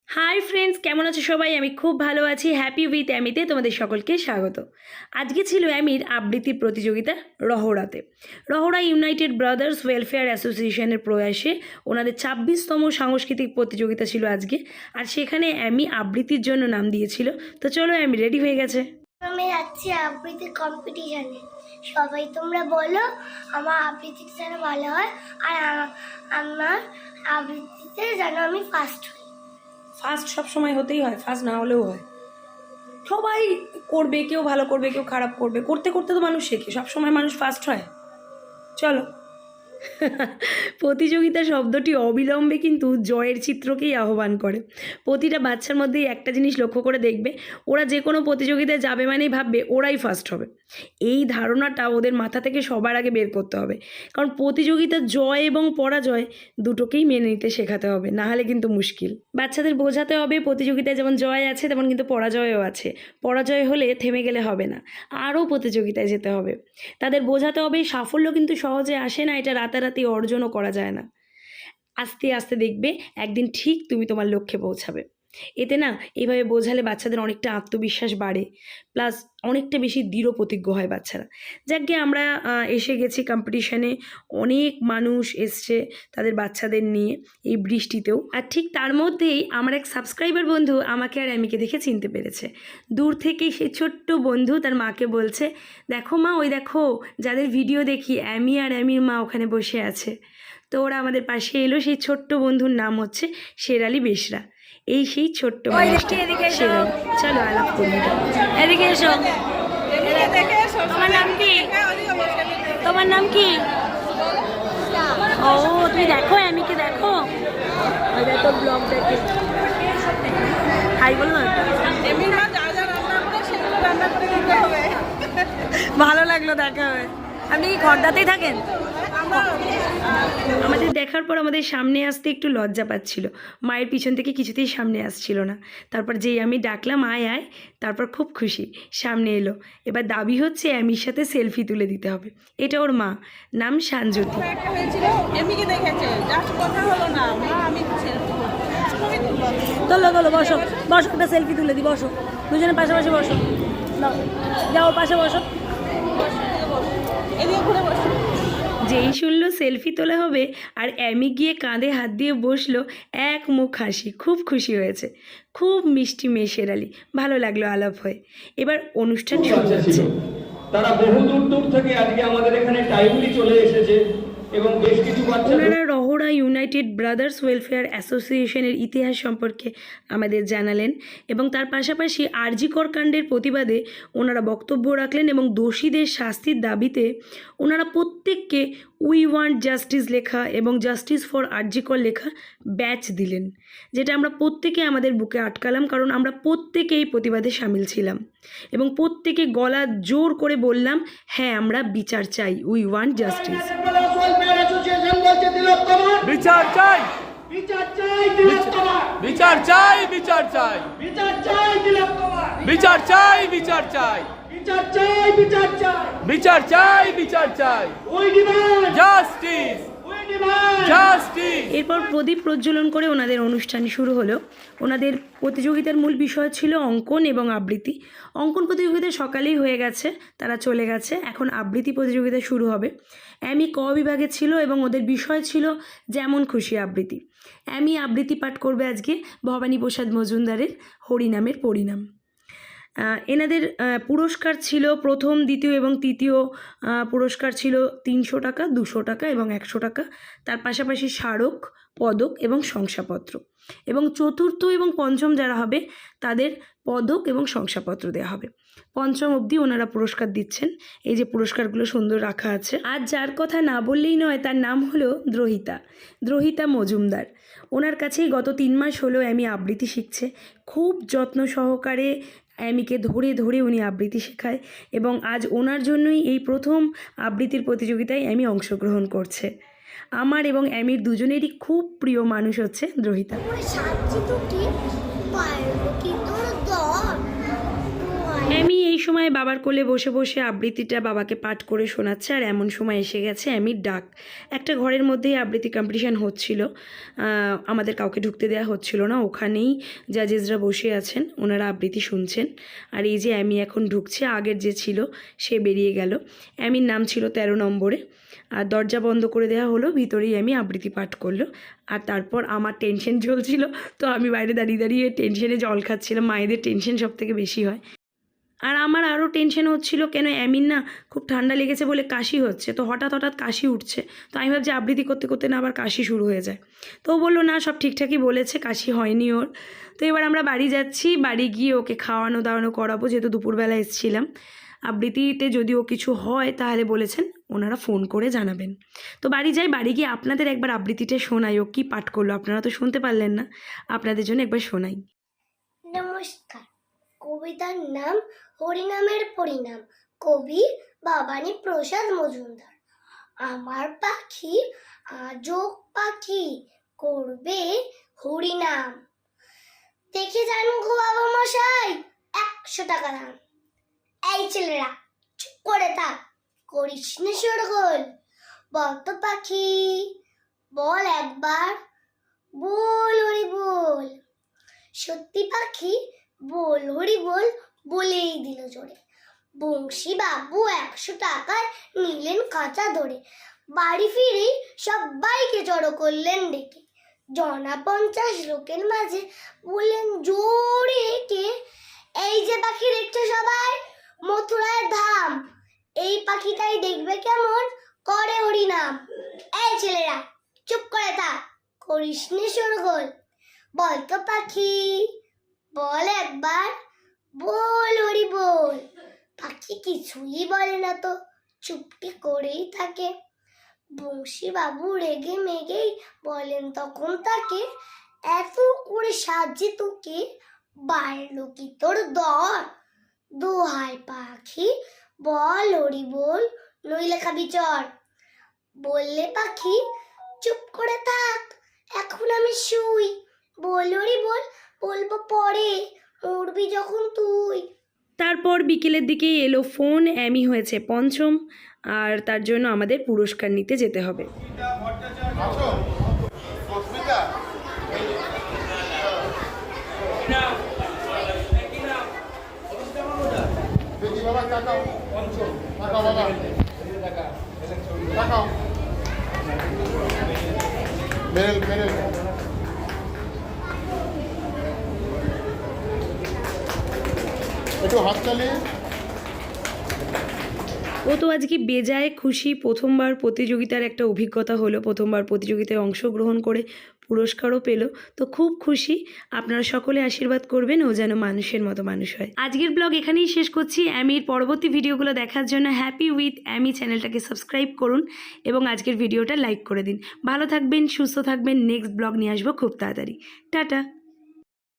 Hi friends, কেমন আছো সবাই? আমি খুব ভালো আছি। হ্যাপি উইথ অ্যামিতে তোমাদের সকলকে স্বাগত। আজকে ছিল অ্যামির আবৃত্তি প্রতিযোগিতা রহড়াতে। রহড়া ইউনাইটেড ব্রাদার্স ওয়েলফেয়ার অ্যাসোসিয়েশনের প্রয়াসে ওনাদের ২৬তম সাংস্কৃতিক প্রতিযোগিতা ছিল আজকে। আর সেখানে অ্যামি আবৃত্তির জন্য নাম দিয়েছিল। তো চলো, অ্যামি রেডি হয়ে গেছে। আমি যাচ্ছি আবৃত্তি কম্পিটিশনে। সবাই তোমরা বলো আমার আবৃত্তিটা যেন ভালো হয়, আর আমার আবৃত্তিতে যেন আমি ফার্স্ট হই। ফার্স্ট সবসময় হতেই হয়, ফার্স্ট না হলেও হয়। সবাই করবে, কেউ ভালো করবে, কেউ খারাপ করবে, করতে করতে তো মানুষ শেখে। সবসময় মানুষ ফার্স্ট হয়? চলো। প্রতিযোগিতা শব্দটি অবিলম্বে কিন্তু জয়ের চিত্রকেই আহ্বান করে। প্রতিটা বাচ্চার মধ্যেই একটা জিনিস লক্ষ্য করে দেখবে, ওরা যে কোনো প্রতিযোগিতায় যাবে মানেই ভাববে ওরাই ফার্স্ট হবে। এই ধারণাটা ওদের মাথা থেকে সবার আগে বের করতে হবে, কারণ প্রতিযোগিতার জয় এবং পরাজয় দুটোকেই মেনে নিতে শেখাতে হবে, না হলে কিন্তু মুশকিল। বাচ্চাদের বোঝাতে হবে প্রতিযোগিতায় যেমন জয় আছে তেমন কিন্তু পরাজয়ও আছে। পরাজয় হলে থেমে গেলে হবে না, আরও প্রতিযোগিতায় যেতে হবে। তাদের বোঝাতে হবে সাফল্য কিন্তু সহজে আসে না, এটা রাতারাতি অর্জনও করা যায় না। আস্তে আস্তে দেখবে একদিন ঠিক তুমি তোমার লক্ষ্যে পৌঁছাবে। এতে না এইভাবে বোঝালে বাচ্চাদের অনেকটা আত্মবিশ্বাস বাড়ে, প্লাস অনেকটা বেশি দৃঢ় প্রতিজ্ঞ হয় বাচ্চারা। যাকে আমরা এসে গেছি কম্পিটিশানে, অনেক মানুষ এসছে তাদের বাচ্চাদের নিয়ে এই বৃষ্টিতেও। আর ঠিক তার মধ্যেই আমার এক সাবস্ক্রাইবার বন্ধু আমাকে আর অ্যামিকে দেখে চিনতে পেরেছে। দূর থেকেই সেই ছোট্ট বন্ধু তার মাকে বলছে, দেখো মা, ওই দেখো যাদের ভিডিও দেখি অ্যামি আর অ্যামির মা ওখানে বসে আছে। তো ওরা আমাদের পাশে এলো। সেই ছোট্ট বন্ধুর নাম হচ্ছে শেরালি বেশরা। এই সেই ছোট্ট শেরালি। চলো আলাপ করি। এদিকে এসো। তোমার নাম কি? তোমার নাম কি? ও, তুমি দেখো অ্যামিকে, দেখো তো ব্লগ দেখে। হাই বলো না। ভালো লাগলো দেখা হয়। আপনি কি খড়দাতেই থাকেন? আমাদের দেখার পর আমাদের সামনে আসতে একটু লজ্জা পাচ্ছিল, মায়ের পিছন থেকে কিছুতেই সামনে আসছিল না। তারপর যেই আমি ডাকলাম আয় আয়, তারপর খুব খুশি সামনে এলো। এবার দাবি হচ্ছে অ্যামির সাথে সেলফি তুলে দিতে হবে। এটা ওর মা, নাম সানজ্যোতি। তোলো বসো বসো, একটা সেলফি তুলে দিই, বসো দুজনে পাশাপাশি বসো। যাও পাশে বসো। যেই শুনলো সেলফি তোলা হবে আর অ্যামি গিয়ে কাঁধে হাত দিয়ে বসলো, এক মুখ হাসি, খুব খুশি হয়েছে। খুব মিষ্টি মেয়ে শেরালি, ভালো লাগলো আলাপ হয়ে। এবার অনুষ্ঠান শুরু হচ্ছে। তারা বহু দূর থেকে আজকে আমাদের এখানে টাইমলি চলে এসেছে এবং বেশ কিছু বাচ্চা ওনারা রহড়া ইউনাইটেড ব্রাদার্স ওয়েলফেয়ার অ্যাসোসিয়েশনের ইতিহাস সম্পর্কে আমাদের জানালেন এবং তার পাশাপাশি আরজি কর কাণ্ডের প্রতিবাদে ওনারা বক্তব্য রাখলেন এবং দোষীদের শাস্তির দাবিতে ওনারা প্রত্যেককে উই ওয়ান্ট জাস্টিস লেখা এবং জাস্টিস ফর আরজি কর লেখা ব্যাচ দিলেন, যেটা আমরা প্রত্যেকে আমাদের বুকে আটকালাম, কারণ আমরা প্রত্যেকে এই প্রতিবাদে সামিল ছিলাম এবং প্রত্যেকে গলা জোর করে বললাম, হ্যাঁ আমরা বিচার চাই, উই ওয়ান্ট জাস্টিস। বিচার চাই, বিচার চাই, বিচার চাই, বিচার চাই, বিচার চাই, বিচার চাই, বিচার চাই, বিচার চাই, বিচার চাই, বিচার চাই, বিচার চাই, জাস্টিস, জাস্টিস। এরপর প্রদীপ প্রজ্বলন করে ওনাদের অনুষ্ঠান শুরু হলো। ওনাদের প্রতিযোগিতার মূল বিষয় ছিল অঙ্কন এবং আবৃত্তি। অঙ্কন প্রতিযোগিতা সকালেই হয়ে গেছে, তারা চলে গেছে। এখন আবৃত্তি প্রতিযোগিতা শুরু হবে। অ্যামি ক বিভাগে ছিল এবং ওদের বিষয় ছিল যেমন খুশি আবৃত্তি। অ্যামি আবৃত্তি পাঠ করবে আজকে ভবানী প্রসাদ মজুমদারের হরিনামের পরিণাম। এনাদের পুরস্কার ছিল প্রথম, দ্বিতীয় এবং তৃতীয় পুরস্কার ছিল 300 টাকা, 200 টাকা এবং 100 টাকা। তার পাশাপাশি স্মারক, পদক এবং শংসাপত্র। এবং চতুর্থ এবং পঞ্চম যারা হবে তাদের পদক এবং শংসাপত্র দেওয়া হবে। পঞ্চম অবধি ওনারা পুরস্কার দিচ্ছেন। এই যে পুরস্কারগুলো সুন্দর রাখা আছে। আর যার কথা না বললেই নয়, তার নাম হলো দ্রোহিতা মজুমদার। ওনার কাছেই গত 3 মাস হলো অ্যামি আবৃত্তি শিখছে। খুব যত্ন সহকারে অ্যামিকে ধরে ধরে উনি আবৃত্তি শেখায় এবং আজ ওনার জন্যই এই প্রথম আবৃত্তির প্রতিযোগিতায় অ্যামি অংশগ্রহণ করছে। আমার এবং অ্যামির দুজনেরই খুব প্রিয় মানুষ হচ্ছে দ্রোহিতা। অ্যামি এই সময় বাবার কোলে বসে বসে আবৃত্তিটা বাবাকে পাঠ করে শোনাচ্ছে, আর এমন সময় এসে গেছে অ্যামির ডাক। একটা ঘরের মধ্যেই আবৃত্তি কম্পিটিশান হচ্ছিল, আমাদের কাউকে ঢুকতে দেওয়া হচ্ছিল না, ওখানেই জাজেসরা বসে আছেন, ওনারা আবৃত্তি শুনছেন। আর এই যে অ্যামি এখন ঢুকছে, আগের যে ছিল সে বেরিয়ে গেল। অ্যামির নাম ছিল 13 নম্বরে। আর দরজা বন্ধ করে দেওয়া হলো, ভিতরেই আমি আবৃত্তি পাঠ করলো। আর তারপর আমার টেনশন চলছিল, তো আমি বাইরে দাঁড়িয়ে দাঁড়িয়ে টেনশনে জল খাচ্ছিলাম। মায়েদের টেনশন সব থেকে বেশি হয়। আর আমার আরও টেনশন হচ্ছিল, কেন অ্যামিন না খুব ঠান্ডা লেগেছে বলে কাশি হচ্ছে, তো হঠাৎ হঠাৎ কাশি উঠছে। তো আমি ভাবছি আবৃত্তি করতে করতে না আবার কাশি শুরু হয়ে যায়। তো ও বললো না, সব ঠিকঠাকই বলেছে, কাশি হয়নি ওর। তো এবার আমরা বাড়ি যাচ্ছি, বাড়ি গিয়ে ওকে খাওয়ানো দাওয়ানো করাবো, যেহেতু দুপুরবেলা এসেছিলাম। আবৃত্তিতে যদি ও কিছু হয় তাহলে বলেছেন ওনারা ফোন করে জানাবেন। তো বাড়ি যাই, বাড়ি গিয়ে আপনাদের একবার আবৃত্তিটা শোনাই, ও কী পাঠ করলো। আপনারা তো শুনতে পারলেন না, আপনাদের জন্য একবার শোনাই। নমস্কার। কবিতার নাম হরিনামের পরিণাম, কবি ভবানী প্রসাদ মজুমদার। আমার পাখি আজব পাখি করবে হরিনাম, দেখে যান গো বাবা মশাই 100 টাকা দাম। এই ছেলেরা চুপ করে থাক, করিস না শোরগোল। বল তো পাখি, বল একবার, বল হরি বল। সত্যি পাখি বল হরি বল বলেই দিল জোরে। বংশী বাবু 100 টাকায় নিলেন কাঁচা ধরে। বাড়ি ফিরে সবাইকে জড়ো করলেন ডেকে। জনা 50 লোকের মাঝে বললেন জোরে হেঁটে, এই যে পাখি দেখছো সবাই, মথুরায় ধাম, এই পাখিটাই দেখবে কেমন করে হরিনাম। এই ছেলেরা চুপ করে থাক, করিস নে শোরগোল। বল তো পাখি, বল একবার, বল হরি বল। পাখি কিছুই বলে না তো, চুপটি করেই থাকে। বংশী বাবু রেগে মেগেই বলেন তখন তাকে, এত করে সাজে তোকে বাড়লো কি তোর দর। দোহাই পাখি বল হরি বল, নইলে খাবি চর। বললে পাখি চুপ করে থাক, এখন আমি শুই। বল হরি বল বলবো পরে, মরবি যখন তুই। তারপর বিকেলের দিকেই এলো ফোন, অ্যামি হয়েছে 5ম, আর তার জন্য আমাদের পুরস্কার নিতে যেতে হবে। একটু হাত চালিয়ে। ও তো আজকে বেজায় খুশি, প্রথমবার প্রতিযোগিতার একটা অভিজ্ঞতা হলো, প্রথমবার প্রতিযোগিতায় অংশগ্রহণ করে পুরস্কারও পেল, তো খুব খুশি। আপনারা সকলে আশীর্বাদ করবেন ও যেন মানুষের মতো মানুষ হয়। আজকের ব্লগ এখানেই শেষ করছি। অ্যামির পরবর্তী ভিডিওগুলো দেখার জন্য হ্যাপি উইথ অ্যামি চ্যানেলটাকে সাবস্ক্রাইব করুন এবং আজকের ভিডিওটা লাইক করে দিন। ভালো থাকবেন, সুস্থ থাকবেন। নেক্সট ব্লগ নিয়ে আসবো খুব তাড়াতাড়ি। টাটা।